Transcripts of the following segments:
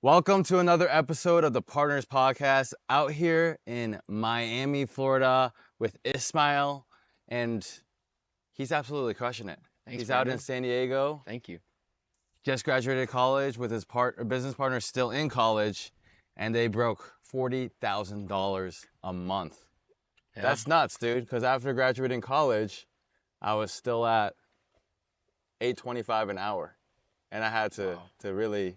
Welcome to another episode of the Partners Podcast out here in Miami, Florida with Ismail, and he's absolutely crushing it. Thanks, He's Brendan. out in San Diego, Thank you. just graduated college with his business partner still in college, and they broke $40,000 a month. Yeah. That's nuts, dude, because after graduating college, I was still at $8.25 an hour, and I had to really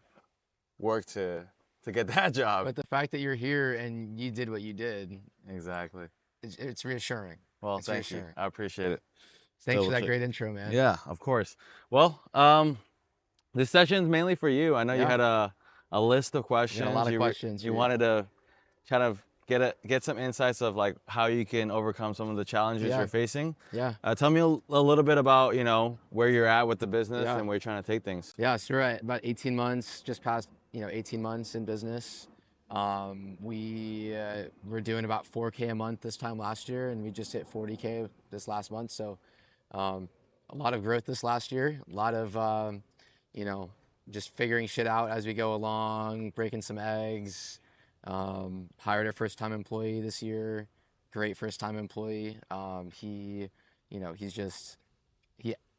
work to get that job. But the fact that you're here and you did what you did, Exactly. it's reassuring. Well, It's thank you. reassuring. I appreciate it. Thanks Still for that legit. great intro, man. Yeah, of course. Well, this session's mainly for you. I know you Yeah. had a list of questions. a lot of questions. You Yeah. wanted to kind of get some insights of like how you can overcome some of the challenges Yeah. you're facing. Yeah. Tell me a little bit about, where you're at with the business Yeah. and where you're trying to take things. Yeah, so right. About 18 months, just past, 18 months in business. We were doing about 4K a month this time last year, and we just hit 40K this last month. So a lot of growth this last year, a lot of, just figuring shit out as we go along, breaking some eggs. Hired our first time employee this year, great first time employee. He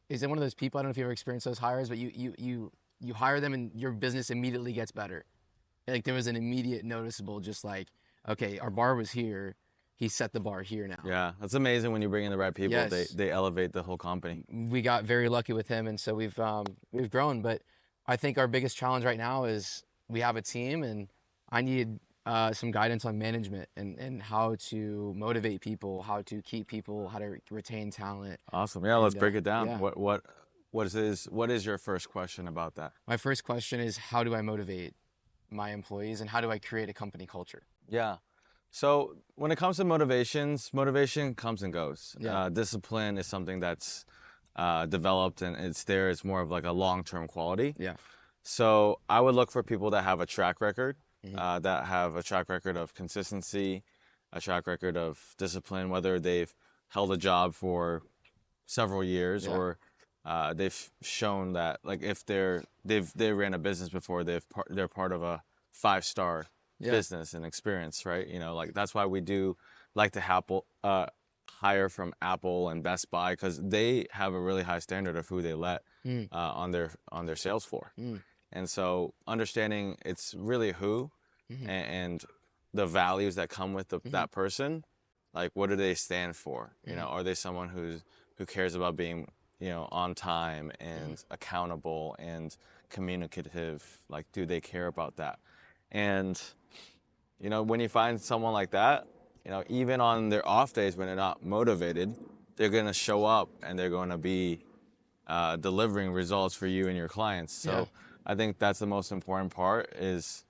is one of those people, I don't know if you ever experienced those hires, but you hire them and your business immediately gets better. Like there was an immediate noticeable, just like, okay, our bar was here, he set the bar here now. Yeah, that's amazing when you bring in the right people. Yes. They elevate the whole company. We got very lucky with him, and so we've grown. But I think our biggest challenge right now is we have a team, and I need some guidance on management and how to motivate people, how to keep people, how to retain talent. Awesome. Yeah, let's And, break it down. yeah. What is your first question about that? My first question is, how do I motivate my employees, and how do I create a company culture? Yeah. So when it comes to motivation comes and goes. Yeah. Discipline is something that's developed and it's there. It's more of like a long-term quality. Yeah. So I would look for people that have a track record, Mhm. that have a track record of consistency, a track record of discipline, whether they've held a job for several years Yeah. or they've shown that like if they ran a business before, they're part of a 5-star Yeah. business and experience, right? Like that's why we do like to hire from Apple and Best Buy, because they have a really high standard of who they let Mm. on their sales floor. Mm. And so understanding it's really who Mhm. and the values that come with that person, like what do they stand for? Are they someone who cares about being on time and accountable and communicative? Like, do they care about that? And when you find someone like that, even on their off days when they're not motivated, they're going to show up and they're going to be delivering results for you and your clients. So Yeah. I think that's the most important part, is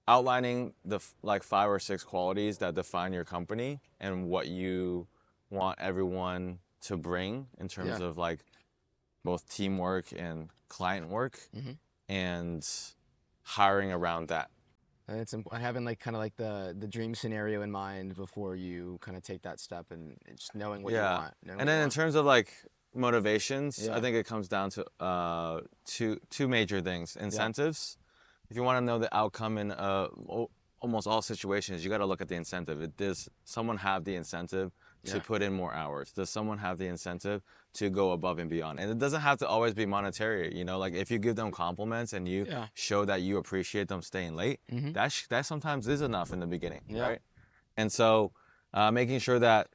outlining the like 5 or 6 qualities that define your company and what you want everyone to bring in terms Yeah. of like both teamwork and client work, and hiring around that. And it's having like kind of like the dream scenario in mind before you kind of take that step, and just knowing what you Yeah. want. knowing And what you then in want. terms of like motivations, Yeah. I think it comes down to two major things. Incentives. If you want to know the outcome in almost all situations, you got to look at the incentive. Does someone have the incentive to put in more hours? Does someone have the incentive to go above and beyond? And it doesn't have to always be monetary. Like if you give them compliments and you Yeah. show that you appreciate them staying late, that sometimes is enough in the beginning, Yeah. right? And so making sure that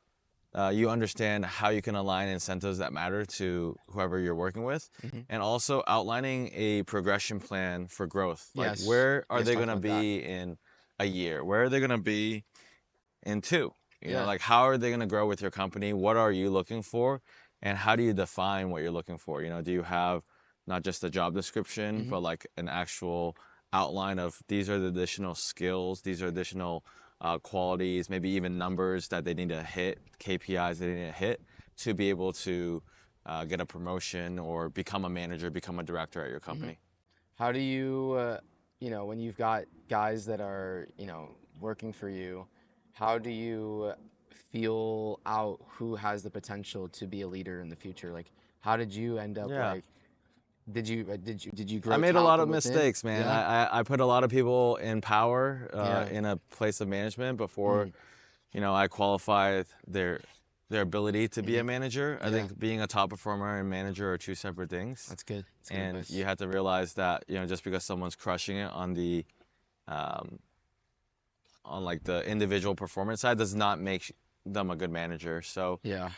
you understand how you can align incentives that matter to whoever you're working with, and also outlining a progression plan for growth. Like Yes. where are Yes, they talk going to about that. be in a year? Where are they going to be in 2? Yeah. Like how are they going to grow with your company? What are you looking for? And how do you define what you're looking for? Do you have not just a job description, but like an actual outline of these are the additional skills, these are additional qualities, maybe even numbers that they need to hit, KPIs they need to hit to be able to get a promotion or become a manager, become a director at your company. How do you, when you've got guys that are, working for you, how do you feel out who has the potential to be a leader in the future? Like, how did you end up Yeah. like did you I grow made a lot talent of from within? mistakes, man. Yeah. I put a lot of people in power Yeah. in a place of management before, Mm. I qualified their ability to be a Mm-hmm. manager. I Yeah. think being a top performer and manager are two separate things. That's good. That's good And advice. you have to realize that, just because someone's crushing it on the um, on like the individual performance side does not make them a good manager. So, Yeah.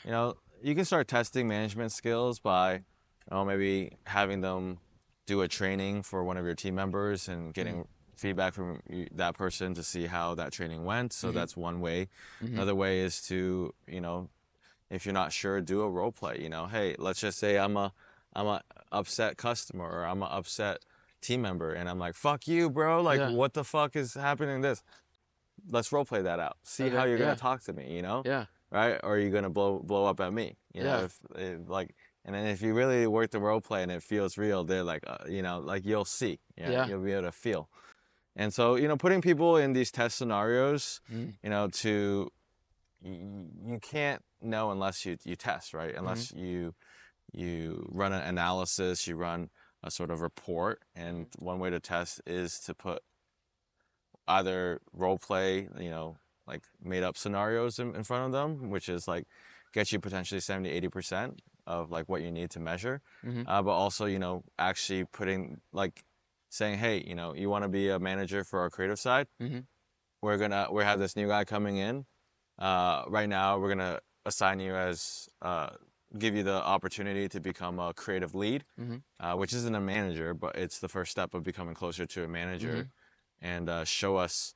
you can start testing management skills by, maybe having them do a training for one of your team members and Mm. getting feedback from that person to see how that training went. So Mm-hmm. that's one way. Mm-hmm. Another way is to, if you're not sure, do a role play. Hey, let's just say I'm a upset customer or I'm a upset team member, and I'm like, fuck you, bro. Like, Yeah. what the fuck is happening? This let's role play that out. See how Okay. you're gonna Yeah. talk to me, Yeah. right? Or are you gonna blow up at me? Yeah. If like, and then if you really work the role play and it feels real, they're like, like you'll see, Yeah. you'll be able to feel. And so, putting people in these test scenarios, Mm. to you can't know unless you test, right? Mm-hmm. Unless you run an analysis, you run a sort of report, and one way to test is to put either role play, like made up scenarios in front of them, which is like get you potentially 70-80% of like what you need to measure. Mm-hmm. But also, actually putting like saying, hey, you want to be a manager for our creative side. Mm-hmm. We have this new guy coming in. Right now, we're gonna assign you as give you the opportunity to become a creative lead, Mm-hmm. which isn't a manager, but it's the first step of becoming closer to a Mm-hmm. manager, and show us,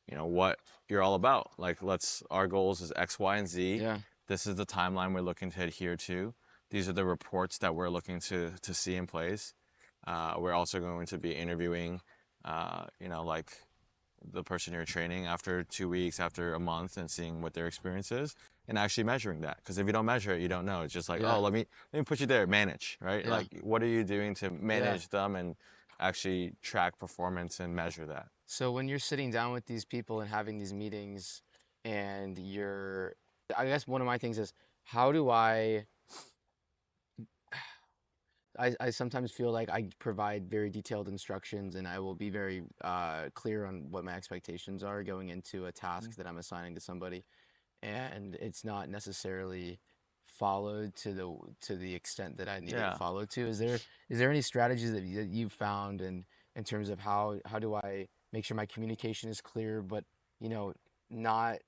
what you're all about. Like, our goals is X, Y, and Z. Yeah. This is the timeline we're looking to adhere to. These are the reports that we're looking to see in place. We're also going to be interviewing, like the person you're training after 2 weeks, after a month, and seeing what their experience is, and actually measuring that. Because if you don't measure it, you don't know. It's just like, Yeah. oh, let me put you there, manage, right? Yeah. Like, what are you doing to Yeah. manage them and actually track performance and measure that? So when you're sitting down with these people and having these meetings, and I guess one of my things is, how do I sometimes feel like I provide very detailed instructions, and I will be very clear on what my expectations are going into a task that I'm assigning to somebody, and it's not necessarily followed to the extent that I need it Yeah, followed to. Is there any strategies that you've found in terms of how do I make sure my communication is clear, but you know, not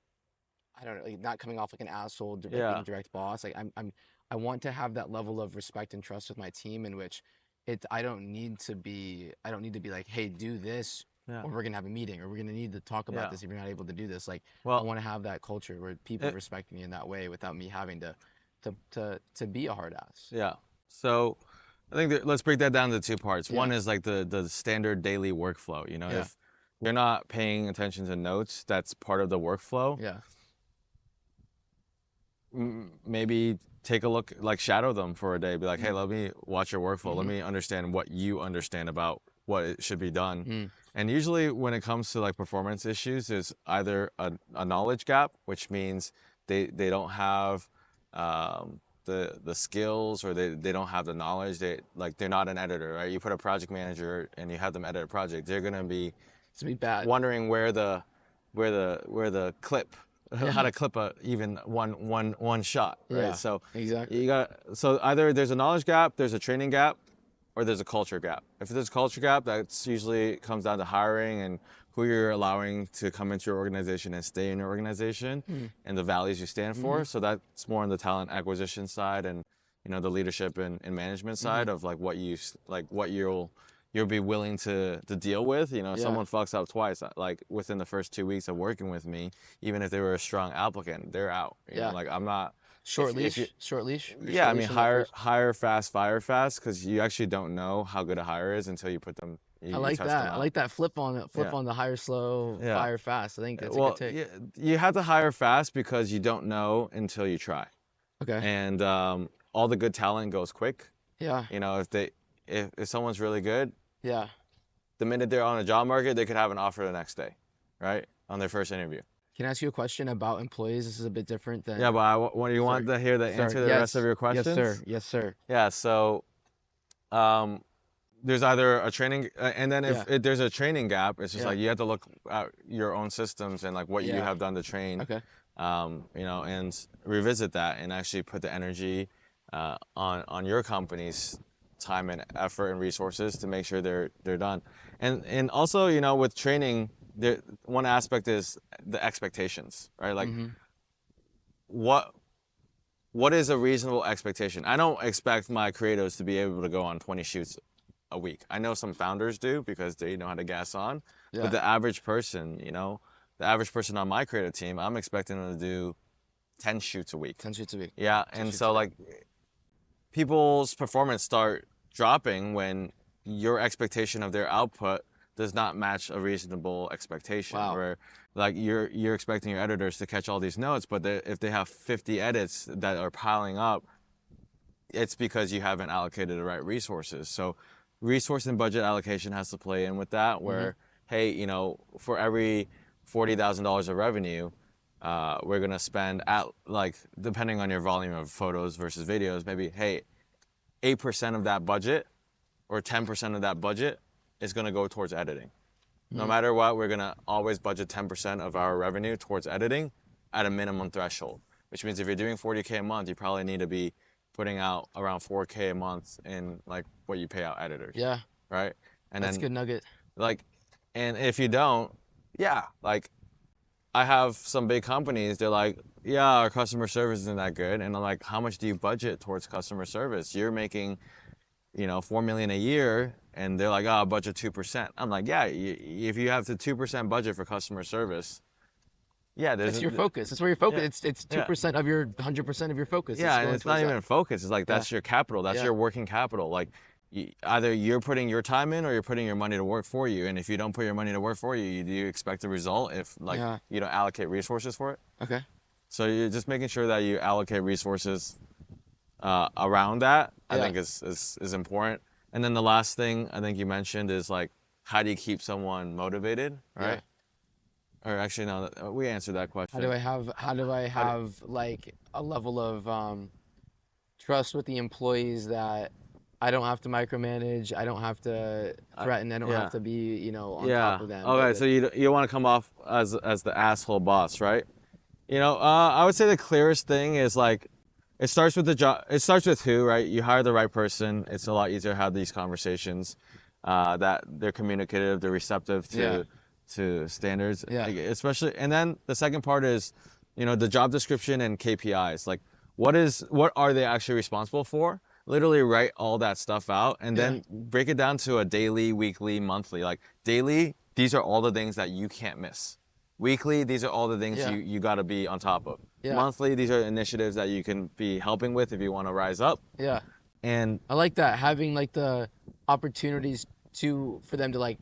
I don't know, like not coming off like an asshole, being yeah, a direct boss. Like I want to have that level of respect and trust with my team in which I don't need to be like, hey, do this, yeah, or we're gonna have a meeting, or we're gonna need to talk about yeah. this if you're not able to do this. Like I Well, want to have that culture where people it, respect me in that way without me having to be a hard ass. yeah. So I think let's break that down to two parts. Yeah. One is like the standard daily workflow. Yeah. If you're not paying attention to notes, that's part of the workflow. Yeah. Maybe take a look, like shadow them for a day. Be like, hey, Mm. let me watch your workflow. Let Mm-hmm. me understand what you understand about what it should be done. Mm. And usually when it comes to like performance issues, there's either a knowledge gap, which means they don't have the skills, or they don't have the knowledge. They're not an editor, right? You put a project manager and you have them edit a project, they're gonna be It's gonna be bad. wondering where the clip, how Yeah. to clip even one shot, right? Yeah. So Exactly. so either there's a knowledge gap, there's a training gap, or there's a culture gap. If there's a culture gap, that's usually comes down to hiring and who you're allowing to come into your organization and stay in your organization, Mm. and the values you stand Mm-hmm. for. So that's more on the talent acquisition side, and the leadership and management Mm-hmm. side of like what you'll be willing to deal with. Yeah. Someone fucks up twice, like within the first 2 weeks of working with me, even if they were a strong applicant, they're out. Yeah. Like, I'm not. Short If you leash. Short leash. Or Yeah, I short mean, leash on that first. hire fast, fire fast, because you actually don't know how good a hire is until you put them, I you like test them that. I out. like that flip on it. Flip Yeah, on the hire slow, yeah. fire fast. I think that's a good Well, take. you have to hire fast because you don't know until you try, Okay. and all the good talent goes quick. Yeah. If someone's really good, Yeah. the minute they're on a job market, they could have an offer the next day, right? On their first interview. Can I ask you a question about employees? This is a bit different than. Yeah, but what do you want Sorry. to hear the Sorry. answer to the rest of Yes. your Yes, sir. questions? Yes, sir. Yeah, so there's either a training, and then Yeah. if there's a training gap, it's just Yeah. like you have to look at your own systems and like what you Yeah. have done to train, Okay. and revisit that and actually put the energy on your company's time and effort and resources to make sure they're done. And also, with training, there one aspect is the expectations, right? Like Mm-hmm. what what is a reasonable expectation? I don't expect my creatives to be able to go on 20 shoots a week. I know some founders do because they know how to gas on, but Yeah. the average person, the average person on my creative team, I'm expecting them to do 10 shoots a week. 10 shoots a week. Yeah, 10 and shoots a so day. like people's performance start dropping when your expectation of their output does not match a reasonable expectation. Wow. Where like you're expecting your editors to catch all these notes, but if they have 50 edits that are piling up, it's because you haven't allocated the right resources. So resource and budget allocation has to play in with that, Mm-hmm. where hey, for every $40,000 of revenue, we're gonna spend at, like, depending on your volume of photos versus videos, maybe, hey, 8% of that budget or 10% of that budget is gonna go towards editing. No Mm-hmm. matter what, we're gonna always budget 10% of our revenue towards editing at a minimum threshold, which means if you're doing 40K a month, you probably need to be putting out around 4K a month in like what you pay out editors, Yeah. right? And That's a then good nugget. like, and if you don't, yeah, like I have some big companies, they're like, yeah, our customer service isn't that good. And I'm like, how much do you budget towards customer service? You're making, 4 million a year, and they're like, oh, budget 2%. I'm like, yeah, if you have the 2% budget for customer service, yeah, That's your focus. That's where your focus. yeah, It's yeah, 2% of your 100% of your focus. It's yeah, and going it's not towards that. even focus. It's like Yeah. that's your capital. That's Yeah. your working capital. Like, either you're putting your time in or you're putting your money to work for you. And if you don't put your money to work for you, do you expect a result if like Yeah. you don't allocate resources for it? Okay. So you're just making sure that you allocate resources around that. I Yeah. think is important. And then the last thing I think you mentioned is like, how do you keep someone motivated, right? Or actually, no, we answered that question. How do I have like a level of trust with the employees that I don't have to micromanage, I don't have to threaten, I don't yeah. have to be, on top Yeah. of them. Okay. So you want to come off as the asshole boss, right? I would say the clearest thing is like, it starts with the job. It starts with who, right? You hire the right person. It's a lot easier to have these conversations. That they're communicative, they're receptive to standards, Yeah. like, especially. And then the second part is, the job description and KPIs. Like, what are they actually responsible for? Literally write all that stuff out and then break it down to a daily, weekly, monthly. Like daily, these are all the things that you can't miss. Weekly, these are all the things Yeah. you got to be on top of. Yeah. Monthly, these are initiatives that you can be helping with if you want to rise up. Yeah. And I like that, having like the opportunities for them to like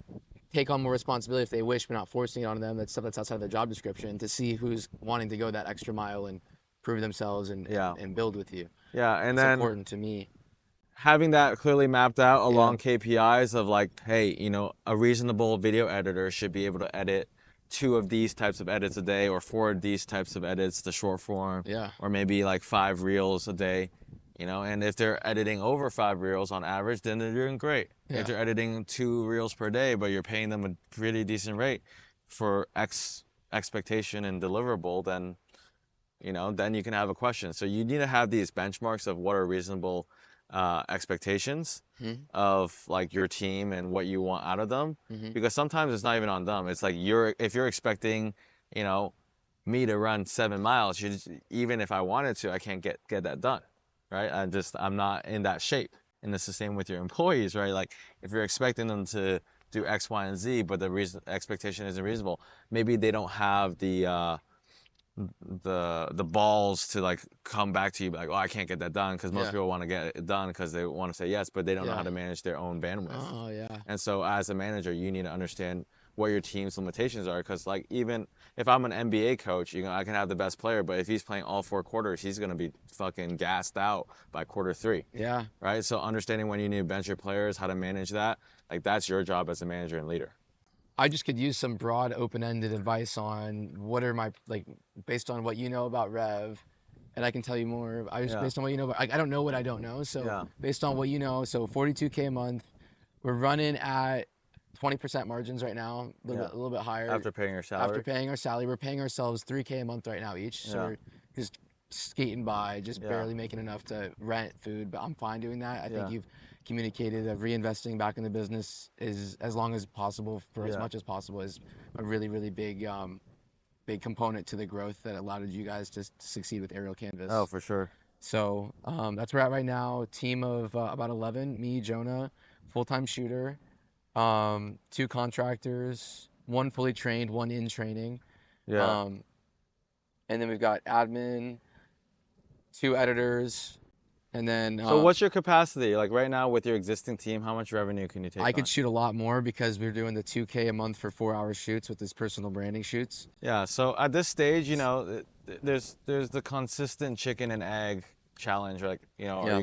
take on more responsibility if they wish, but not forcing it on them. That's stuff that's outside of their job description, to see who's wanting to go that extra mile and prove themselves and build with you. yeah, and It's then important to me. having that clearly mapped out along KPIs of like, hey, a reasonable video editor should be able to edit 2 of these types of edits a day, or 4 of these types of edits, the short form, or maybe like 5 reels a day, and if they're editing over 5 reels on average, then they're doing great. If they're editing 2 reels per day, but you're paying them a pretty decent rate for X expectation and deliverable, then, then you can have a question. So you need to have these benchmarks of what are reasonable expectations of like your team and what you want out of them, because sometimes it's not even on them. It's like if you're expecting, me to run 7 miles, even if I wanted to, I can't get that done, right? I'm not in that shape. And it's the same with your employees, right? Like if you're expecting them to do X, Y, and Z, but the expectation isn't reasonable, maybe they don't have the balls to like come back to you like, oh, I can't get that done, because most people want to get it done because they want to say yes, but they don't know how to manage their own bandwidth. Oh yeah. And so as a manager, you need to understand what your team's limitations are, because like even if I'm an NBA coach, I can have the best player, but if he's playing all 4 quarters, he's going to be fucking gassed out by quarter 3. Yeah. Right? So understanding when you need to bench your players, how to manage that, like that's your job as a manager and leader. I just could use some broad, open-ended advice on what are based on what you know about Rev, and I can tell you more. Based on what you know, but I don't know what I don't know. So based on what you know, so 42K a month, We're running at 20% margins right now, Yeah. a little bit higher. After paying your After salary. paying our salary, we're paying ourselves 3K a month right now each. So Yeah. we're just skating by, just Yeah. barely making enough to rent food, but I'm fine doing that. I think Yeah. you've communicated that reinvesting back in the business is as long as possible for as Yeah. much as possible is a really, really big component to the growth that allowed you guys to succeed with Aerial Canvas. Oh, for sure. So that's where we're at right now. Team of about 11, me, Jonah, full-time shooter, 2 contractors, 1 fully trained, 1 in training. Yeah. And then we've got admin, 2 editors, and then So what's your capacity? Like right now with your existing team, how much revenue can you take I on? could shoot a lot more because we're doing the 2K a month for 4-hour shoots with this personal branding shoots. Yeah, so at this stage, you know, there's the consistent chicken and egg challenge. Like, you know, Yeah.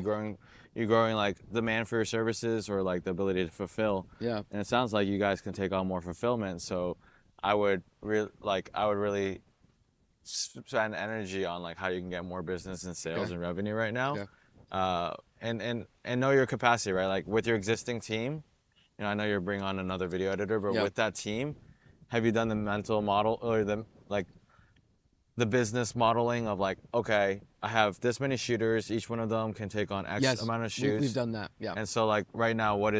you're growing like demand for your services or like the ability to fulfill. Yeah. And it sounds like you guys can take on more fulfillment. So I would really spend energy on like how you can get more business and sales Okay. and revenue right now. Okay. And know your capacity, right? Like with your existing team, you know, I know you're bringing on another video editor, but Yeah. with that team, have you done the mental model or the business modeling of like, okay, I have this many shooters, each one of them can take on X Yes, amount of shoots. we've done that. Yeah. And so like right now, what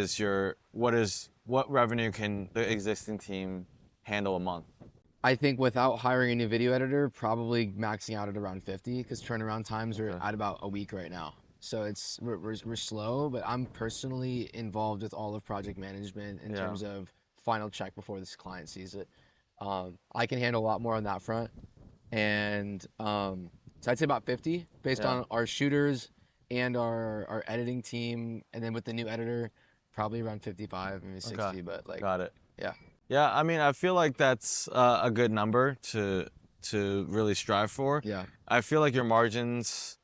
revenue can the existing team handle a month? I think without hiring a new video editor, probably maxing out at around 50 because turnaround times are Okay. at about a week right now. So we're slow, but I'm personally involved with all of project management in Yeah. terms of final check before this client sees it. I can handle a lot more on that front, and so I'd say about 50 based Yeah. on our shooters and our editing team, and then with the new editor, probably around 55, maybe 60. Okay. But like, Got it. yeah, Yeah, I mean, I feel like that's a good number to really strive for. yeah, I feel like your margins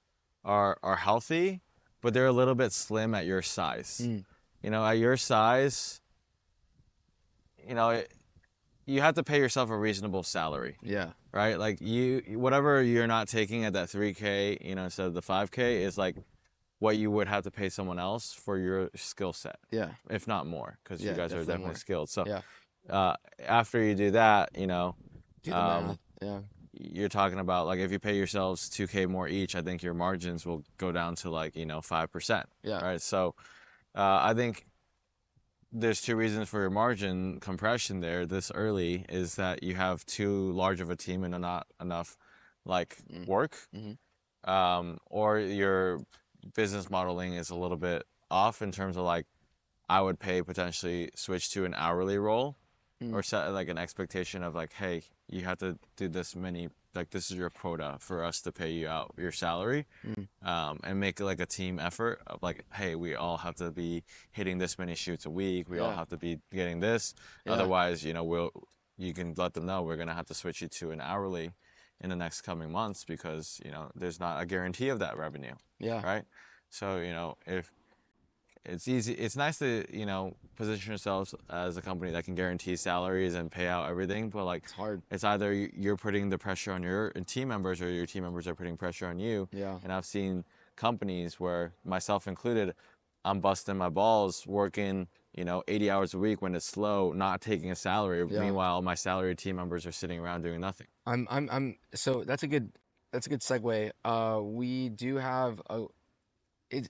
are healthy, but they're a little bit slim at your size. Mm. You know, at your size, you know, you have to pay yourself a reasonable salary, yeah, right? Like whatever you're not taking at that 3K, you know, instead of the 5K is like what you would have to pay someone else for your skill set, yeah, if not more, because yeah, you guys are definitely definitely more. skilled. So Yeah, after you do that, you know, do the math. Yeah, you're talking about like if you pay yourselves 2K more each, I think your margins will go down to like, you know, 5%. yeah, Right. So I think there's 2 reasons for your margin compression there this early is that you have too large of a team and not enough like work, or your business modeling is a little bit off in terms of like I would pay potentially switch to an hourly role or set like an expectation of like, hey, you have to do this many, like this is your quota for us to pay you out your salary, and make it like a team effort of like, hey, we all have to be hitting this many shoots a week. We all Yeah. have to be getting this. Yeah. Otherwise, you know, you can let them know we're gonna have to switch you to an hourly in the next coming months because you know there's not a guarantee of that revenue. Yeah. Right. So you know if it's easy. It's nice to, you know, position yourselves as a company that can guarantee salaries and pay out everything, but like It's hard. it's either you're putting the pressure on your team members or your team members are putting pressure on you. Yeah. And I've seen companies where myself included, I'm busting my balls working, you know, 80 hours a week when it's slow, not taking a salary. Yeah. Meanwhile, my salary team members are sitting around doing nothing. So that's a good segue. We do have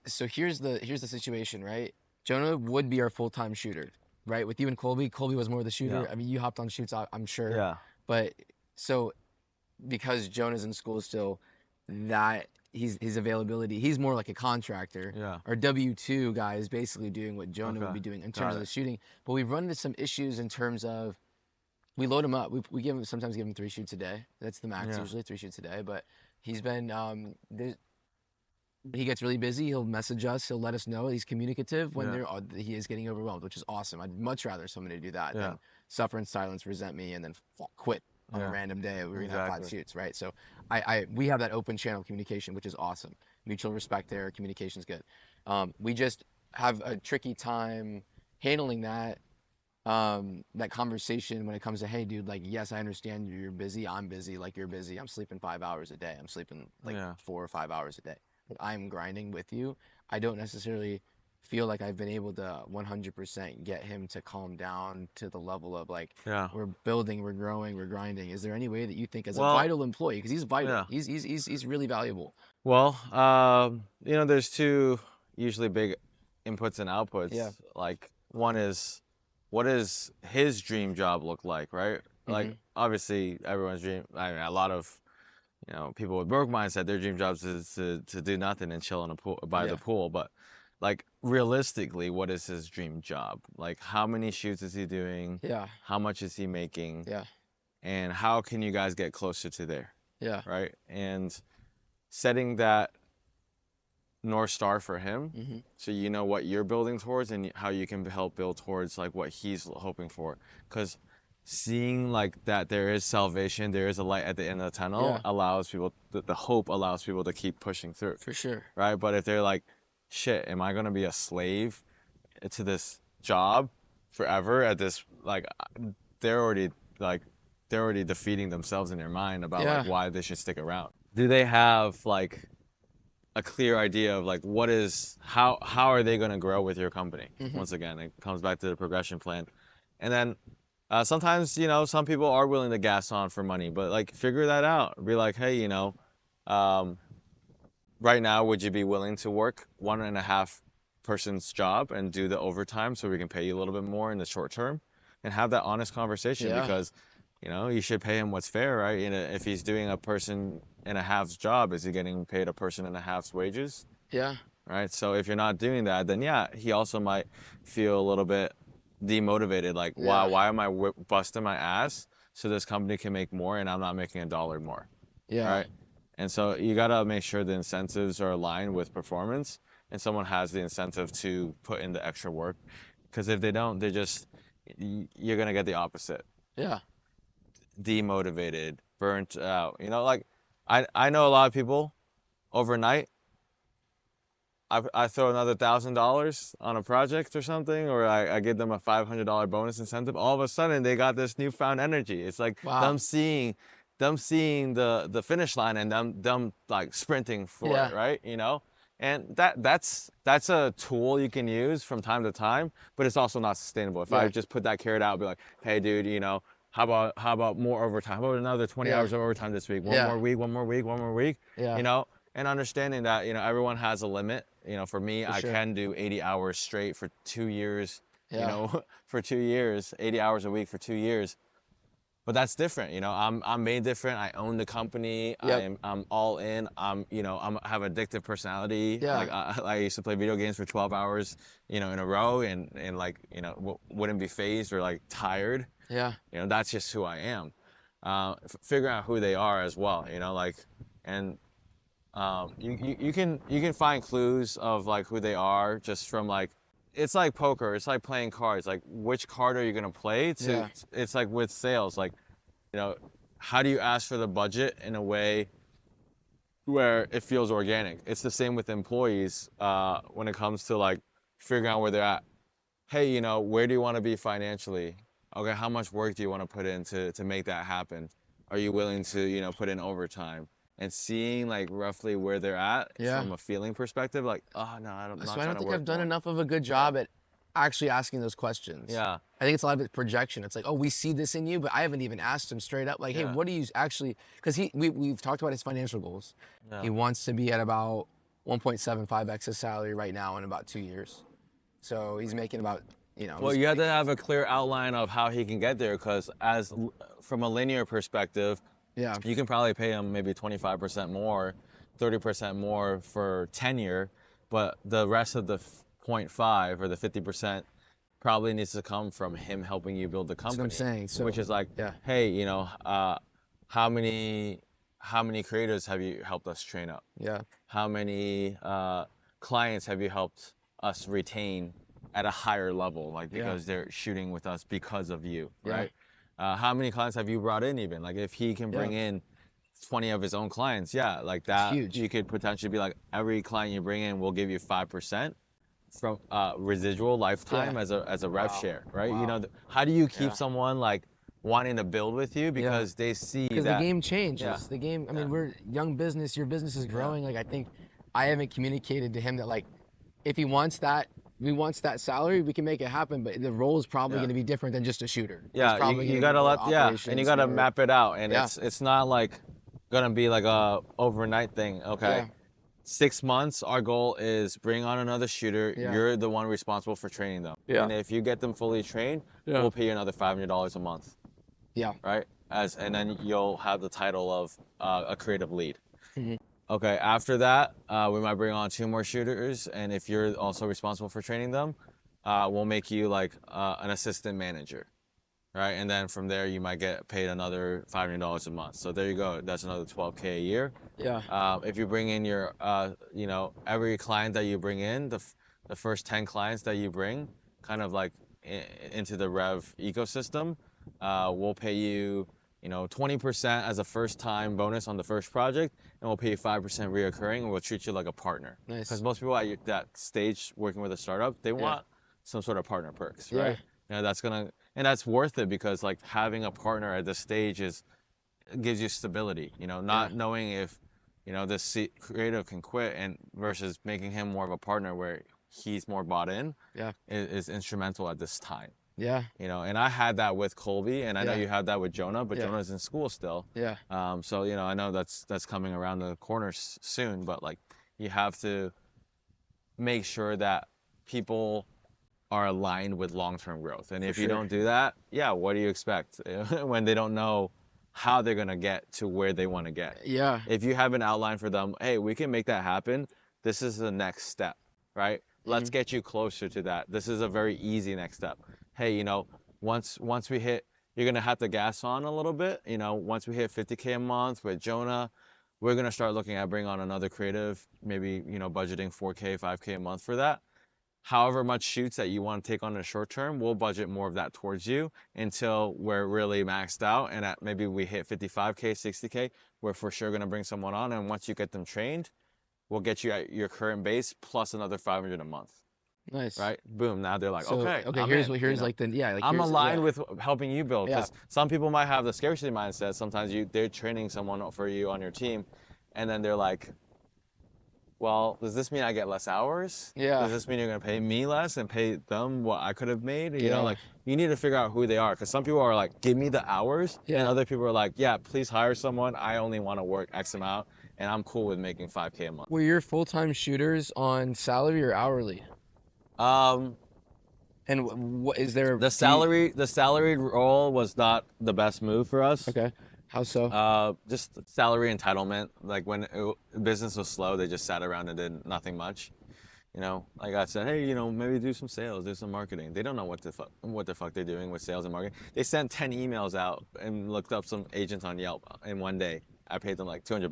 so here's the situation, right? Jonah would be our full-time shooter, right? With you and Colby. Colby was more the shooter. Yeah. I mean, you hopped on shoots, I'm sure. Yeah. But so because Jonah's in school still, that his availability, he's more like a contractor. Yeah. Our W-2 guy is basically doing what Jonah would Okay. be doing in Got terms of it. the shooting. But we've run into some issues in terms of we load him up. We sometimes give him 3 shoots a day. That's the max Yeah. usually, 3 shoots a day. But he's been he gets really busy. He'll message us. He'll let us know. He's communicative when he is getting overwhelmed, which is awesome. I'd much rather somebody do that than suffer in silence, resent me, and then quit on a random day. We're gonna have 5 shoots, right? So we have that open channel of communication, which is awesome. Mutual respect there. Communication's good. We just have a tricky time handling that conversation when it comes to, hey, dude, like, yes, I understand you're busy. I'm busy. Like, you're busy. I'm sleeping 5 hours a day. I'm sleeping like 4 or 5 hours a day. But I'm grinding with you. I don't necessarily feel like I've been able to 100% get him to calm down to the level of like, Yeah. we're building, we're growing, we're grinding. Is there any way that you think as a Well, vital employee, because he's vital, yeah. he's really valuable. Well, you know, there's two usually big inputs and Yeah. outputs. Like one is, what does his dream job look like, right? Like Mm-hmm. obviously everyone's dream. I mean, a lot of people with broke mindset, their dream jobs is to do nothing and chill in a pool by the Yeah. pool. But like realistically, what is his dream job? Like how many shoots is he doing? Yeah. How much is he making? Yeah. And how can you guys get closer to there, Yeah. right? And setting that North Star for him, Mm-hmm. so you know what you're building towards and how you can help build towards like what he's hoping for. Because seeing like that there is salvation, there is a light at the end of the tunnel, Yeah. allows people, the hope allows people to keep pushing through, For sure. right? But if they're like, shit, am I gonna be a slave to this job forever at this, like they're already like they're already defeating themselves in their mind about like Yeah. why they should stick around. Do they have like a clear idea of like what is how are they going to grow with your company? Mm-hmm. Once again, it comes back to the progression plan. And then sometimes some people are willing to gas on for money, but like figure that out. Be like, hey, um, right now would you be willing to work 1.5 person's job and do the overtime so we can pay you a little bit more in the short term? And have that honest conversation, Yeah. because you should pay him what's fair, right? If he's doing a person and a half's job, is he getting paid a person and a half's wages? Yeah. Right. So if you're not doing that, then yeah, he also might feel a little bit demotivated. Like, wow, Yeah. why am I busting my ass so this company can make more and I'm not making $1 more? Yeah. Right. And so you got to make sure the incentives are aligned with performance and someone has the incentive to put in the extra work. Because if they don't, you're going to get the opposite. Yeah. Demotivated, burnt out. Like I know a lot of people overnight. I throw another $1,000 on a project or something, or I give them a $500 bonus incentive. All of a sudden, they got this newfound energy. It's like Wow. them seeing the finish line and them like sprinting for Yeah. it, right? And that's a tool you can use from time to time, but it's also not sustainable. If I Yeah. just put that carrot out, be like, hey, dude, how about more overtime? How about another 20 Yeah. hours of overtime this week? One Yeah. more week, one more week, one more week. Yeah. And understanding that everyone has a limit. For me, For I sure. can do 80 hours straight for 2 years. Yeah. For 2 years, 80 hours a week for 2 years. But that's different. I'm made different. I own the company. Yep. I'm all in. I have addictive personality. Yeah. Like I used to play video games for 12 hours, in a row, and like wouldn't be phased or like tired. Yeah. That's just who I am. Figuring out who they are as well. And you can find clues of like who they are just from like, it's like poker. It's like playing cards. Like which card are you gonna play? Yeah. It's like with sales. Like, how do you ask for the budget in a way where it feels organic? It's the same with employees when it comes to like figuring out where they're at. Hey, where do you want to be financially? Okay, how much work do you want to put in to make that happen? Are you willing to put in overtime? And seeing like roughly where they're at Yeah. from a feeling perspective, like, oh no, I'm not So I trying don't to think work I've done more. enough of a good job at actually asking those questions. Yeah, I think it's a lot of it projection. It's like, oh, we see this in you, but I haven't even asked him straight up, like, hey, Yeah. what do you actually? Because we've talked about his financial goals. Yeah. He wants to be at about 1.75x his salary right now in about 2 years. So he's making about, Well, you have to have a clear outline of how he can get there, because from a linear perspective, yeah, you can probably pay him maybe 25% more, 30% more for tenure, but the rest of the 0.5 or the 50% probably needs to come from him helping you build the company. That's what I'm saying. So, which is like, yeah. hey, how many creators have you helped us train up? Yeah. How many clients have you helped us retain at a higher level, like because they're shooting with us because of you, right? How many clients have you brought in even? Like if he can bring in 20 of his own clients, like that, huge. you could potentially be like, every client you bring in, we'll give you 5% from residual lifetime as a rev share, right? Wow. How do you keep someone like wanting to build with you because they see that? Because the game changes. Yeah. The game, I mean, we're young business, your business is growing. Like I think I haven't communicated to him that like, if he wants that we wants that salary, we can make it happen, but the role is probably Yeah. going to be different than just a shooter. It's Yeah, probably you going to be gotta more and you operations, gotta more, map it out, and yeah, it's not like gonna be like a overnight thing. Okay, yeah, 6 months, our goal is bring on another shooter. yeah, You're the one responsible for training them, yeah, and if you get them fully trained, yeah, we'll pay you another $500 a month, yeah. right? And then you'll have the title of a creative lead. Mhm. Okay, after that, we might bring on 2 more shooters, and if you're also responsible for training them, we'll make you like an assistant manager, right? And then from there, you might get paid another $500 a month. So there you go. That's another 12K a year. Yeah, If you bring in your, every client that you bring in, the first 10 clients that you bring, kind of like into the REV ecosystem, we'll pay you, 20% as a first-time bonus on the first project, and we'll pay you 5% reoccurring, and we'll treat you like a partner. nice. Because most people at that stage working with a startup, they Yeah, want some sort of partner perks, yeah, right? And that's worth it because like having a partner at this stage gives you stability, yeah, not knowing if, this creative can quit and versus making him more of a partner where he's more bought in yeah, is instrumental at this time. yeah, And I had that with Colby, and I know yeah, you had that with Jonah, but yeah, Jonah's in school still. yeah, So I know that's coming around the corner soon, but like you have to make sure that people are aligned with long-term growth. And for if you sure. don't do that, yeah, what do you expect when they don't know how they're gonna get to where they want to get? Yeah, If you have an outline for them, hey, we can make that happen. This is the next step, right? Let's mhm, get you closer to that. This is a very easy next step. Hey, once we hit, you're gonna have to gas on a little bit. Once we hit 50K a month with Jonah, we're gonna start looking at bringing on another creative, maybe budgeting 4K, 5K a month for that. However much shoots that you want to take on in the short term, we'll budget more of that towards you until we're really maxed out. And at maybe we hit 55K, 60K, we're for sure going to bring someone on. And once you get them trained, we'll get you at your current base plus another 500 a month, nice. right? Boom. Now they're like, So, okay, okay, I'm in. here's like the, yeah, like I'm here's, yeah, aligned with helping you build yeah, because some people might have the scarcity mindset. Sometimes they're training someone for you on your team, and then they're like, well, does this mean I get less hours? yeah, Does this mean you're gonna pay me less and pay them what I could have made? yeah, Like you need to figure out who they are because some people are like, give me the hours, and yeah. other people are like, yeah, please hire someone. I only want to work X amount, and I'm cool with making 5K a month. Were your full-time shooters on salary or hourly? Um, And what is there? the salaried role was not the best move for us. Okay, how so? Just salary entitlement. Like when business was slow, they just sat around and did nothing much. Like I said, hey, maybe do some sales, do some marketing. They don't know what the fuck they're doing with sales and marketing. They sent 10 emails out and looked up some agents on Yelp in one day. I paid them like $200,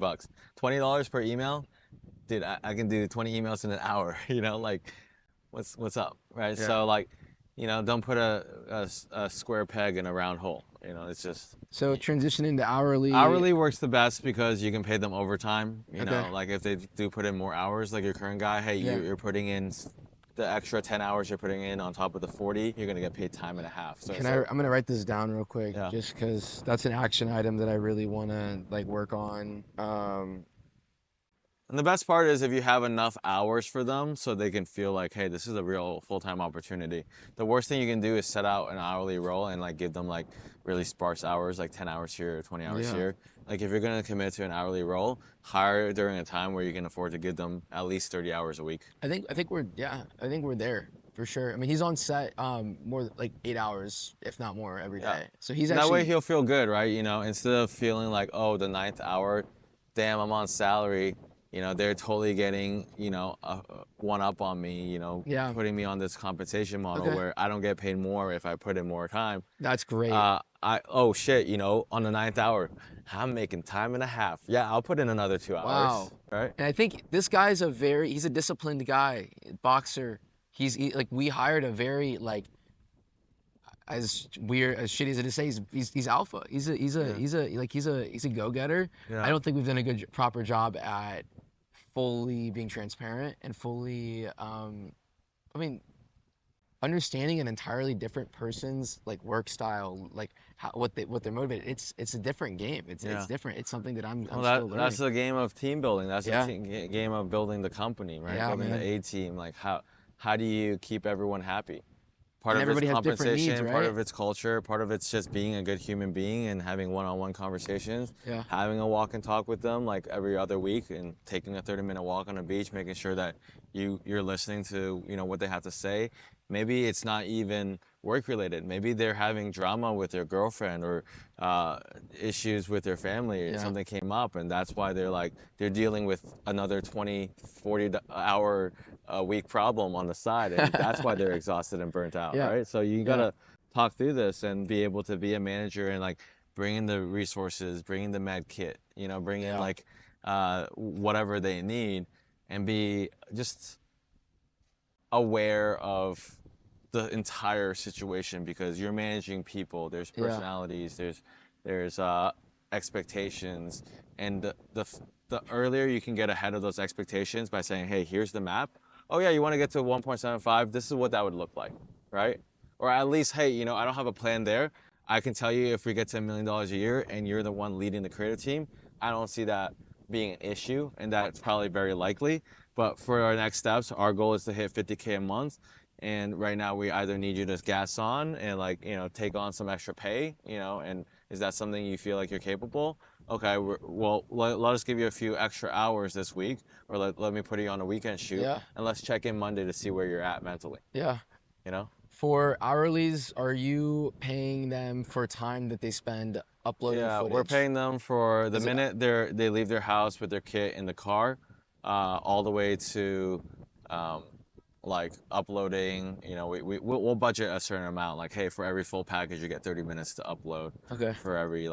$20 per email. Dude, I can do 20 emails in an hour. Like, what's up, right? Yeah. So like, don't put a square peg in a round hole. It's just. So transitioning to hourly. Hourly works the best because you can pay them overtime. Okay. Like if they do put in more hours, like your current guy, hey, Yeah. you're putting in the extra 10 hours you're putting in on top of the 40, you're gonna get paid time and a half. So I'm gonna write this down real quick, Yeah. just because that's an action item that I really want to like work on. And the best part is if you have enough hours for them so they can feel like, hey, this is a real full-time opportunity. The worst thing you can do is set out an hourly role and like give them like really sparse hours, like 10 hours here, 20 hours Yeah. here. Like if you're gonna commit to an hourly role, hire during a time where you can afford to give them at least 30 hours a week. I think we're there for sure. I mean, he's on set more like 8 hours, if not more, every day. Yeah. So he's That actually. way he'll feel good, right? Instead of feeling like, oh, the ninth hour, damn, I'm on salary. They're totally getting, one up on me, Yeah. putting me on this compensation model Okay. where I don't get paid more if I put in more time. That's great. Oh shit, on the ninth hour, I'm making time and a half. Yeah, I'll put in another 2 hours. Wow. Right? And I think this guy's he's a disciplined guy, boxer. Like we hired a very like, as weird as shitty as it is to say, he's alpha. He's a go-getter. Yeah. I don't think we've done a proper job at fully being transparent and fully understanding an entirely different person's like work style, like what they're motivated. It's a different game. It's different. It's something that I'm still learning. That's the game of team building. That's Yeah. the game of building the company, right? Yeah, Building man. the A team. Like how how do you keep everyone happy? Part And of it's everybody has different needs, compensation, part right? of it's culture, part of it's just being a good human being and having one-on-one conversations, Yeah. having a walk and talk with them like every other week and taking a 30-minute walk on a beach, making sure that you're listening to, what they have to say. Maybe it's not even work related. Maybe they're having drama with their girlfriend or issues with their family. Yeah. Something came up and that's why they're dealing with another 20, 40 hour a week problem on the side, and that's why they're exhausted and burnt out, Yeah. right? So you Yeah. gotta talk through this and be able to be a manager and like bring in the resources, bring in the med kit, bring in Yeah. like whatever they need, and be just aware of the entire situation because you're managing people. There's Yeah. personalities. There's expectations, and the earlier you can get ahead of those expectations by saying, hey, here's the map. Oh yeah, you want to get to 1.75. This is what that would look like, right? Or at least, hey, I don't have a plan there. I can tell you if we get to $1 million a year and you're the one leading the creative team, I don't see that being an issue, and that's probably very likely. But for our next steps, our goal is to hit 50K a month. And right now we either need you to gas on and take on some extra pay, and is that something you feel like you're capable? Okay, well, let us give you a few extra hours this week, or let me put you on a weekend shoot, Yeah. and let's check in Monday to see where you're at mentally, Yeah. you know? For hourlies, are you paying them for time that they spend uploading Yeah, we're footage? paying them for the Is it minute they leave their house with their kit in the car, all the way to um, like uploading. We'll budget a certain amount. Like, hey, for every full package, you get 30 minutes to upload. okay? For every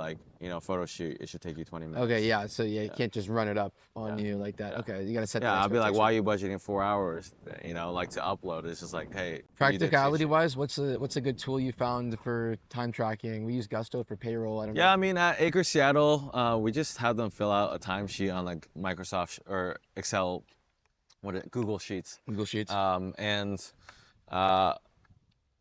photo shoot, it should take you 20 Okay, minutes. yeah. So yeah, you Yeah, can't just run it up on yeah, you like that. yeah. Okay, you gotta set that Yeah, I'll be like, why expectation. are you budgeting 4 hours? Like to upload. It's just like, hey, you did two Practicality shoots. wise, what's a good tool you found for time tracking? We use Gusto for payroll. I don't know. Yeah, I mean, at ACRE Seattle, we just have them fill out a timesheet on like Microsoft or Excel, Google Sheets, Google Sheets. and uh,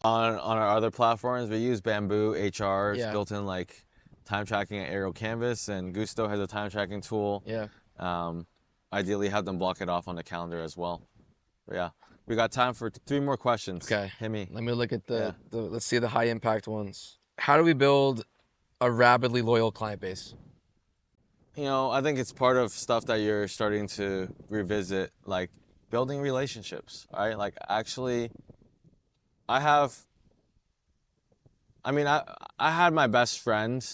on our other platforms, we use Bamboo HR's Yeah. built-in like time tracking at Aerial Canvas, and Gusto has a time tracking tool. Yeah. Um, Ideally, have them block it off on the calendar as well. But yeah, we got time for 3 more questions. Okay. Hit me. Let me look at Yeah. the let's see the high impact ones. How do we build a rapidly loyal client base? I think it's part of stuff that you're starting to revisit, like building relationships, right? Like actually, I have, I mean, I had my best friend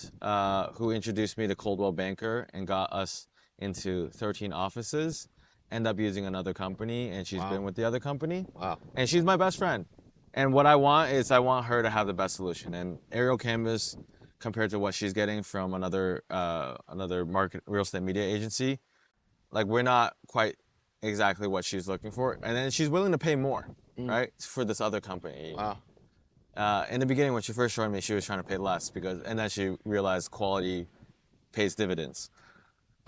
who introduced me to Coldwell Banker and got us into 13 offices, end up using another company, and she's been Wow. with the other company, Wow. and she's my best friend. And what I want is I want her to have the best solution. And Aerial Canvas, compared to what she's getting from another market real estate media agency, like we're not quite exactly what she's looking for. And then she's willing to pay more, right, for this other company. Wow. In the beginning, when she first joined me, she was trying to pay less and then she realized quality pays dividends.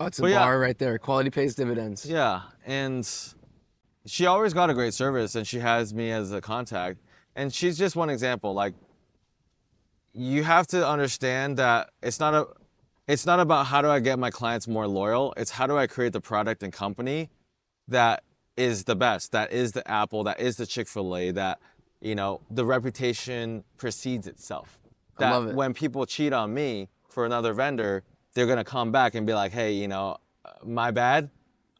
Oh, it's a But yeah, bar right there. Quality pays dividends. yeah, and she always got a great service, and she has me as a contact. And she's just one example. Like, you have to understand that it's not about how do I get my clients more loyal. It's how do I create the product and company that is the best, that is the Apple, that is the Chick-fil-A, that the reputation precedes itself. I That love it. when people cheat on me for another vendor, they're gonna come back and be like, hey, my bad.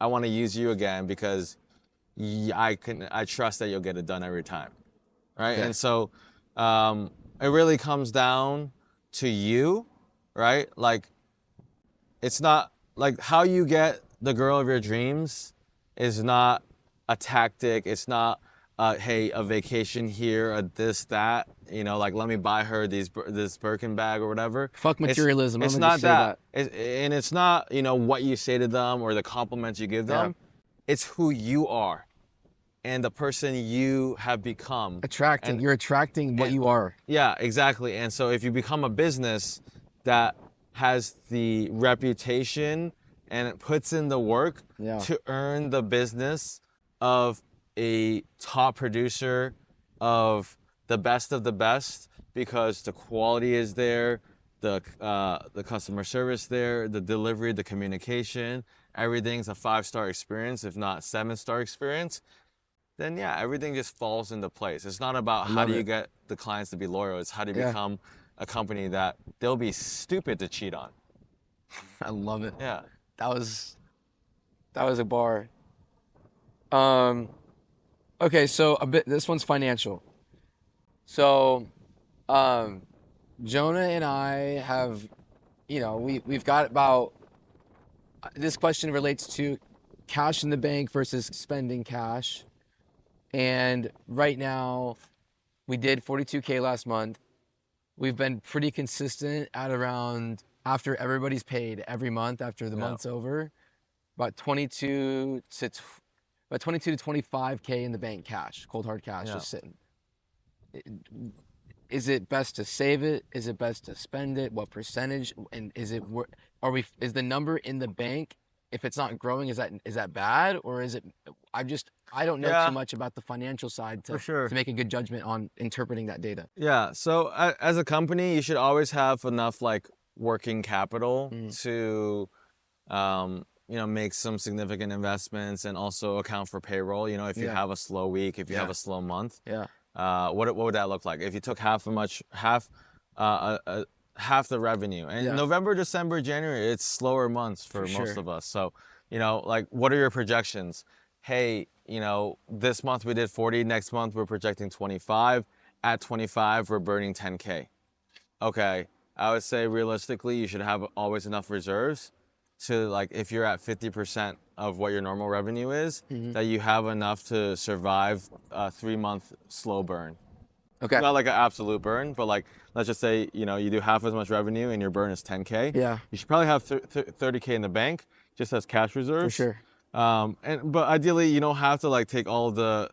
I want to use you again because I trust that you'll get it done every time, right? Okay. And so it really comes down to you, right? Like, it's not like how you get the girl of your dreams is not a tactic. It's not hey, a vacation here, a this, that, like let me buy her this Birkin bag or whatever. Fuck materialism. It's I'm gonna not just say that. And it's not, what you say to them or the compliments you give Yeah. them. It's who you are and the person you have become. Attracting. And You're attracting what you are. yeah, exactly. And so if you become a business that has the reputation and it puts in the work Yeah. to earn the business of a top producer, of the best, because the quality is there, the customer service there, the delivery, the communication, everything's a 5-star experience, if not 7-star experience, then yeah, everything just falls into place. It's not about I how love do you it. get the clients to be loyal. It's how do you Yeah, become a company that they'll be stupid to cheat on. I love it. Yeah. That was a bar. Um, okay, so a bit. This one's financial. So, um, Jonah and I have, we've got about. This question relates to cash in the bank versus spending cash. And right now, we did 42K last month. We've been pretty consistent at around after everybody's paid every month after the Yeah. month's over, about 22 to 25K in the bank cash, cold hard cash, Yeah. just sitting. Is it best to save it? Is it best to spend it? What percentage? And is the number in the bank, if it's not growing, is that bad? Or is it, I don't know too Yeah, much about the financial side for to sure. make a good judgment on interpreting that data. Yeah. So as a company, you should always have enough like working capital Mm, to make some significant investments and also account for payroll. If you yeah, have a slow week, if you have yeah, a slow month, yeah, what would that look like? If you took half the revenue, and yeah, November, December, January, it's slower months for for most sure. of us. So, like what are your projections? Hey, this month we did 40, next month we're projecting 25. At 25, we're burning 10K. Okay, I would say realistically, you should have always enough reserves to like if you're at 50% of what your normal revenue is, Hmm. that you have enough to survive a 3-month slow burn. Okay. Not like an absolute burn, but like let's just say you do half as much revenue and your burn is 10K. Yeah, You should probably have 30K in the bank just as cash for reserves. sure. But ideally, you don't have to like take all the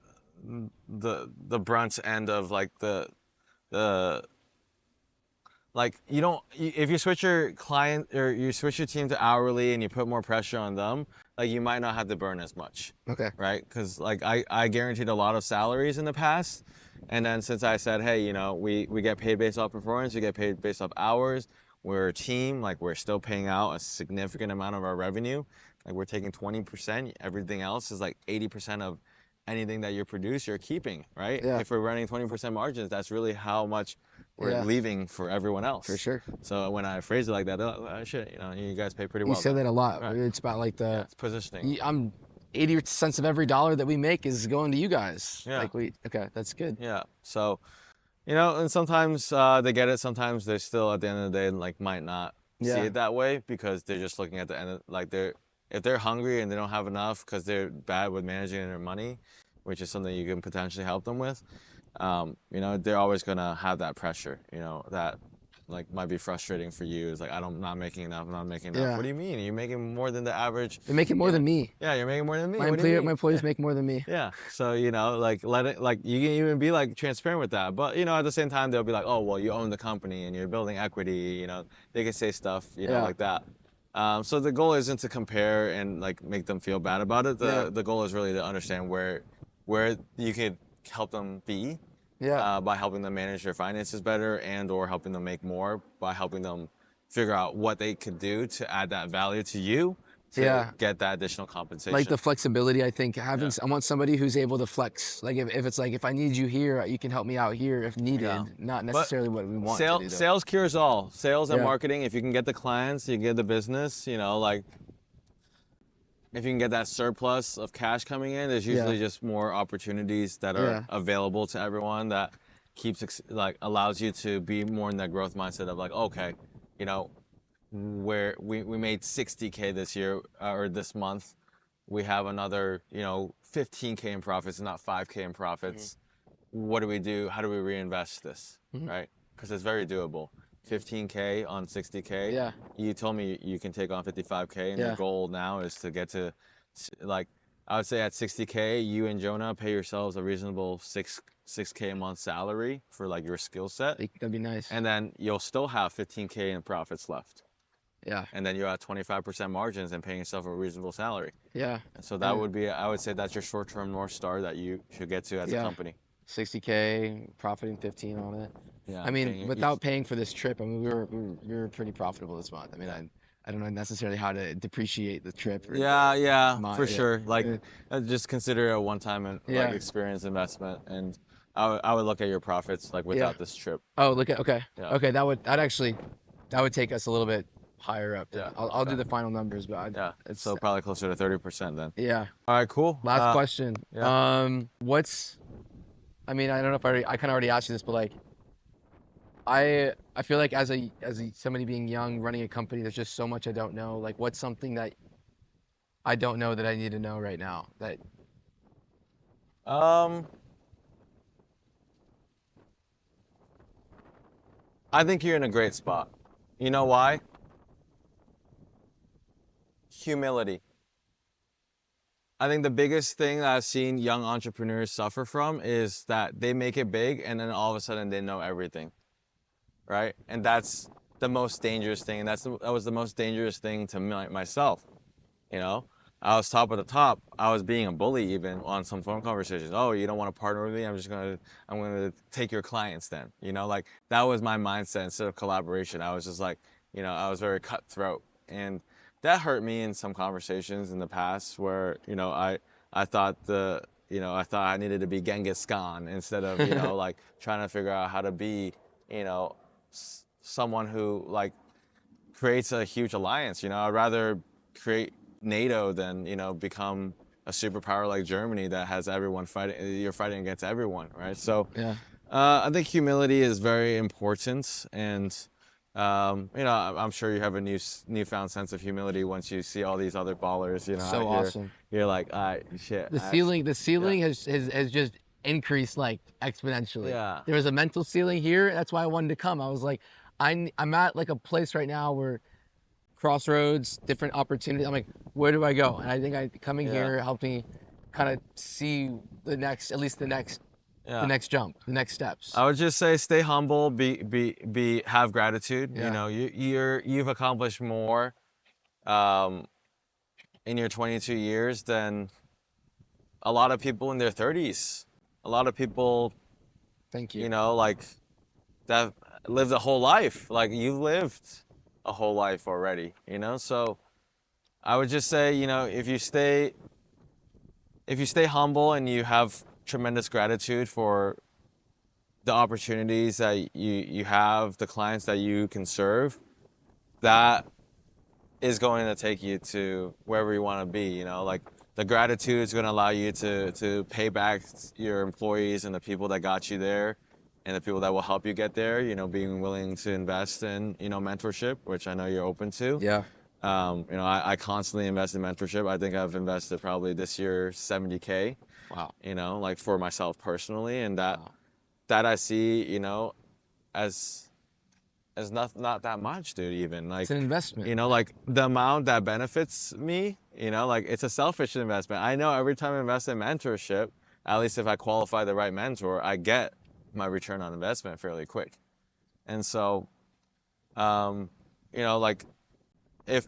brunt end of like the like you don't if you switch your client or you switch your team to hourly and you put more pressure on them, like you might not have to burn as much, Okay. right? Because like I guaranteed a lot of salaries in the past, and then since I said, hey, we get paid based off performance, we get paid based off hours, we're a team, like we're still paying out a significant amount of our revenue, like we're taking 20%, everything else is like 80% of anything that you produce you're keeping, right? Yeah, If we're running 20% margins, that's really how much we're yeah, leaving for everyone for else. sure. So when I phrase it like that, shit, you guys pay pretty You well say then. that a lot. Right. It's about like Yeah, it's positioning. I'm 80 cents of every dollar that we make is going to you guys. Yeah. Okay, that's good. Yeah. So, and sometimes they get it. Sometimes they still, at the end of the day, like might not see Yeah, it that way because they're just looking at the end like if they're hungry and they don't have enough because they're bad with managing their money, which is something you can potentially help them with. They're always gonna have that pressure. That like might be frustrating for you. It's like I'm not making enough. I'm not making enough. yeah. What do you mean? You're making more than the average. You're making more You know, than me. yeah, you're making more than me. My What do you employer, my mean? employees make more than me. Yeah. So, like let it like you can even be like transparent with that. But, at the same time they'll be like, "Oh, well, you own the company and you're building equity," they can say stuff, Yeah, like that. So the goal isn't to compare and like make them feel bad about it. yeah, The goal is really to understand where you could help them be yeah, by helping them manage their finances better and or helping them make more by helping them figure out what they could do to add that value to you to yeah. get that additional Like compensation. the flexibility, I think Yeah. I want somebody who's able to flex. Like if it's like, if I need you here, you can help me out here if Yeah. needed, not But necessarily what we want to sales do though. sales cures all. Sales and Yeah, marketing, if you can get the clients, you can get the business, like if you can get that surplus of cash coming in, there's yeah, usually just more opportunities that are yeah, available to everyone that like allows you to be more in that growth mindset of like, okay, you know, where we made 60K this year or this month, we have another, 15K in profits and not 5K in hmm, profits. What do we do? How do we reinvest this, hmm, right? Because it's very doable. 15K on 60K. yeah, You told me you can take on 55K, and your yeah, goal now is to get to, like, I would say at 60K, you and Jonah pay yourselves a reasonable 6K a month salary for like your skill set, that'd be nice. and then you'll still have 15K in profits left, Yeah, and then you're at 25% margins and paying yourself a reasonable salary. yeah, And so that and would be, I would say that's your short-term North Star that you should get to as a yeah, company. 60K, profiting 15 on it. Yeah, I mean, paying your, without paying for this trip, I mean, we were pretty profitable this month. I mean, yeah. I don't know necessarily how to depreciate the trip or Yeah, my for sure. Like, uh, just consider it a one-time like yeah, experience investment, and I would look at your profits like yeah. without this trip. Oh, look at okay, Yeah, okay. That would take us a little bit higher up. yeah, I'll do okay, the final numbers, but yeah. it's So probably closer to 30% then. yeah. All right, cool. Last question. Yeah. What's I mean, I don't know if I kind of already asked you this, but like I feel like as a somebody being young running a company, there's just so much I don't know. Like, what's something that I don't know that I need to know right now? That Um, I think you're in a great spot. You know why? Humility. I think the biggest thing that I've seen young entrepreneurs suffer from is that they make it big and then all of a sudden they know everything, right? And that's the most dangerous thing. And that was the most dangerous thing to myself, you know? I was top of the top. I was being a bully even on some phone conversations. Oh, you don't want to partner with me? I'm gonna take your clients then. Like that was my mindset instead of collaboration. I was just like, I was very cutthroat. And that hurt me in some conversations in the past where, I thought I thought I needed to be Genghis Khan instead of, like trying to figure out how to be, you know, someone who like creates a huge alliance. I'd rather create NATO than become a superpower like Germany that has everyone fighting. You're fighting against everyone, right? So, yeah. I think humility is very important, and I'm sure you have a newfound sense of humility once you see all these other ballers, So out here. awesome. You're like, all right, shit. The Yeah, ceiling has just increased like exponentially. yeah, There was a mental ceiling here. That's why I wanted to come. I was like, I'm at like a place right now where crossroads, different opportunities. I'm like, where do I go? And I think coming yeah, here helped me kind of see at least the yeah. next jump, the next steps. I would just say stay humble, have gratitude. Yeah. You've accomplished more um, in your 22 years than a lot of people in their 30s. A lot of people, Thank you. like that lived a whole life. Like you've lived a whole life already, So I would just say, if you stay humble and you have tremendous gratitude for the opportunities that you have, the clients that you can serve, that is going to take you to wherever you want to be. Like the gratitude is going to allow you to pay back your employees and the people that got you there and the people that will help you get there. Being willing to invest in mentorship, which I know you're open to. Yeah. I constantly invest in mentorship. I think I've invested probably this year 70K, Wow. like for myself personally, and that Wow. that I see, as not that much, dude. Even It's like, an investment. like the amount that benefits me, like it's a selfish investment. I know every time I invest in mentorship, at least if I qualify the right mentor, I get my return on investment fairly quick. And so, um, like if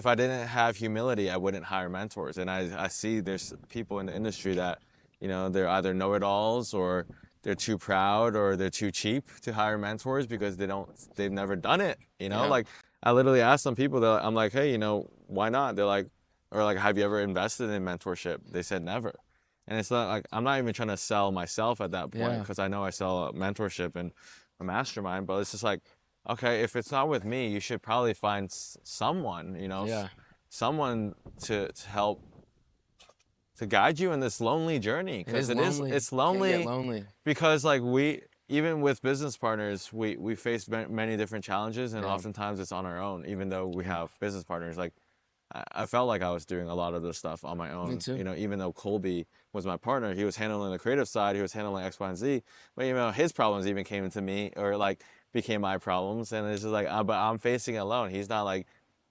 I didn't have humility, I wouldn't hire mentors. And I see there's people in the industry that, they're either know-it-alls or they're too proud or they're too cheap to hire mentors because they've never done it. Yeah. Like I literally asked some people that I'm like, hey, why not? They're like, or like, have you ever invested in mentorship? They said never. And it's not like, I'm not even trying to sell myself at that point Yeah. because I know I sell mentorship and a mastermind, but it's just like, okay, if it's not with me, you should probably find someone, Yeah. someone to help to guide you in this lonely journey It because is lonely. it's Can get lonely lonely. because like even with business partners we face many different challenges and Yeah. oftentimes it's on our own even though we have business partners. Like I felt like I was doing a lot of this stuff on my Me own, too. even though Colby was my partner. He was handling the creative side, he was handling X, Y, and Z, but his problems even came to me or like became my problems, and it's just like but I'm facing it alone. He's not like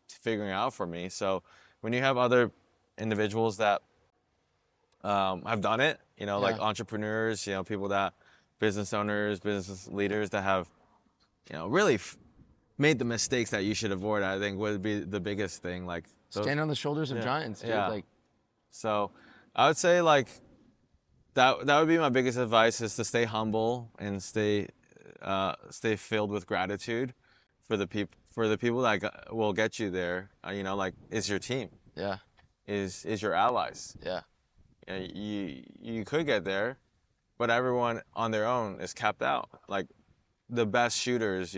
figuring it out for me. So when you have other individuals that have done it, like Yeah. entrepreneurs, people that business owners, business leaders that have, really made the mistakes that you should avoid, I think would be the biggest thing. Like those, Stand on the shoulders of yeah, giants, dude. yeah. Like, So I would say like that would be my biggest advice is to stay humble and stay filled with gratitude for the for the people that will get you there, like is your team, Yeah. is your allies. Yeah. You could get there, but everyone on their own is capped out. Like the best shooters,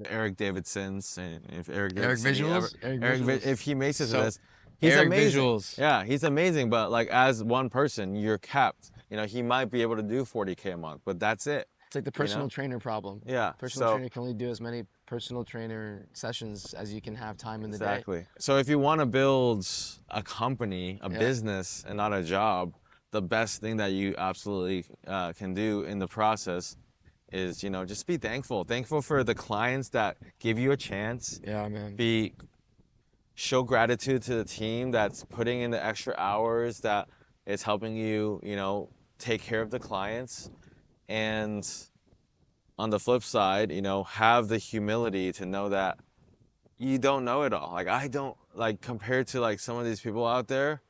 Eric Davidson's, and if Eric Eric Davidson, Visuals. Eric Visuals. If he makes it to So this, he's Eric amazing. Visuals. Yeah, he's amazing. But like as one person, you're capped. He might be able to do 40K a month, but that's it. It's like the personal trainer problem. Yeah. Personal trainer can only do as many personal trainer sessions as you can have time in the day. Exactly. So if you want to build a company, a business, and not a job, the best thing that you absolutely can do in the process is, just be thankful. Thankful for the clients that give you a chance. Yeah, man. Show gratitude to the team that's putting in the extra hours, that is helping you, take care of the clients. And on the flip side, have the humility to know that you don't know it all. Like I don't, like compared to like some of these people out there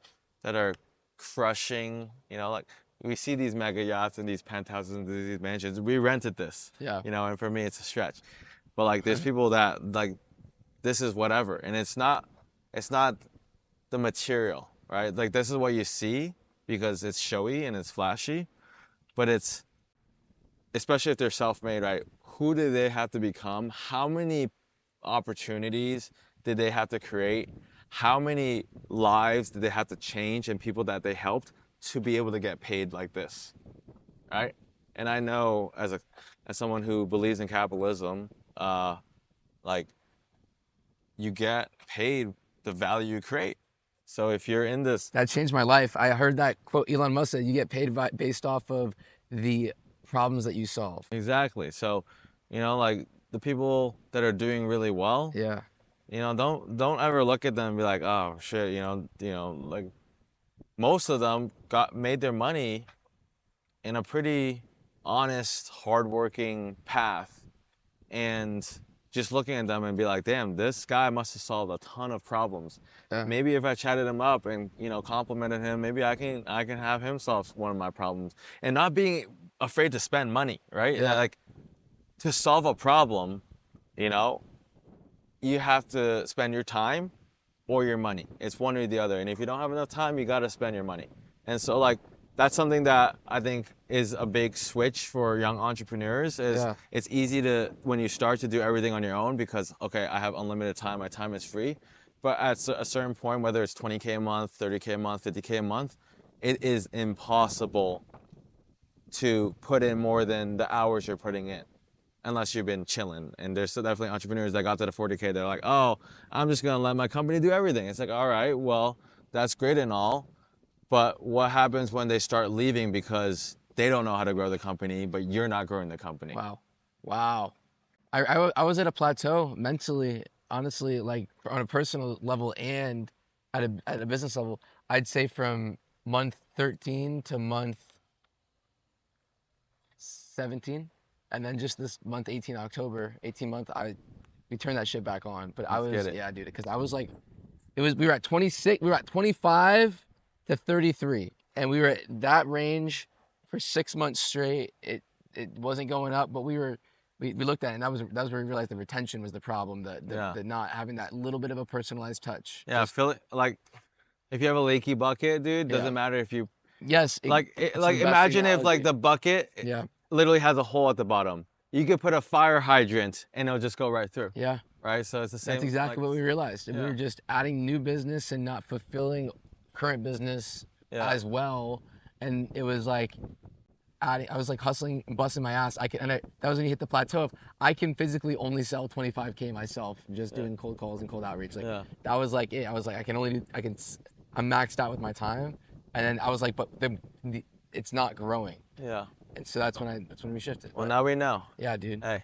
that are crushing, like we see these mega yachts and these penthouses and these mansions. We rented this, and for me it's a stretch. But like there's people that like this is whatever, and it's not the material, right? Like this is what you see because it's showy and it's flashy, but it's, especially if they're self-made, right? Who do they have to become? How many opportunities did they have to create? How many lives did they have to change and people that they helped to be able to get paid like this, right? And I know as someone who believes in capitalism, like you get paid the value you create. So if you're in this, that changed my life. I heard that quote Elon Musk said, you get paid based off of the problems that you solve. Exactly. So, like the people that are doing really well, don't ever look at them and be like, oh shit, like most of them made their money in a pretty honest, hardworking path, and just looking at them and be like, damn, this guy must have solved a ton of problems. Yeah. Maybe if I chatted him up and complimented him, maybe I can have him solve one of my problems, and not being afraid to spend money, right? Yeah. Like to solve a problem, you have to spend your time or your money. It's one or the other. And if you don't have enough time, you got to spend your money. And so like that's something that I think is a big switch for young entrepreneurs. It's easy to, when you start, to do everything on your own because, okay, I have unlimited time, my time is free. But at a certain point, whether it's 20K a month, 30K a month, 50K a month, it is impossible to put in more than the hours you're putting in, unless you've been chilling. And there's definitely entrepreneurs that got to the 40K, they're like, oh, I'm just gonna let my company do everything. It's like, all right, well, that's great and all, but what happens when they start leaving because they don't know how to grow the company, but you're not growing the company? Wow. I was at a plateau mentally, honestly, like on a personal level and at a business level. I'd say from month 13 to month 17, and then just this month 18 October 18 month we turned that shit back on. But yeah, dude, because I was like, we were at 26, we were at 25 to 33, and we were at that range for 6 months straight. It wasn't going up, but we looked at it, and that was where we realized the retention was the problem, the not having that little bit of a personalized touch. I feel it. Like if you have a leaky bucket, dude, doesn't matter if you imagine if like the bucket literally has a hole at the bottom. You could put a fire hydrant and it'll just go right through. Yeah. Right? So it's the same. That's exactly what we realized. We were just adding new business and not fulfilling current business as well. And it was like I was like hustling and busting my ass. That was when you hit the plateau of I can physically only sell 25K myself, just doing cold calls and cold outreach. Like that was like it. I was like, I'm maxed out with my time. And then I was like, but it's not growing. Yeah. And so that's when we shifted. Well, now we know. Yeah, dude. Hey.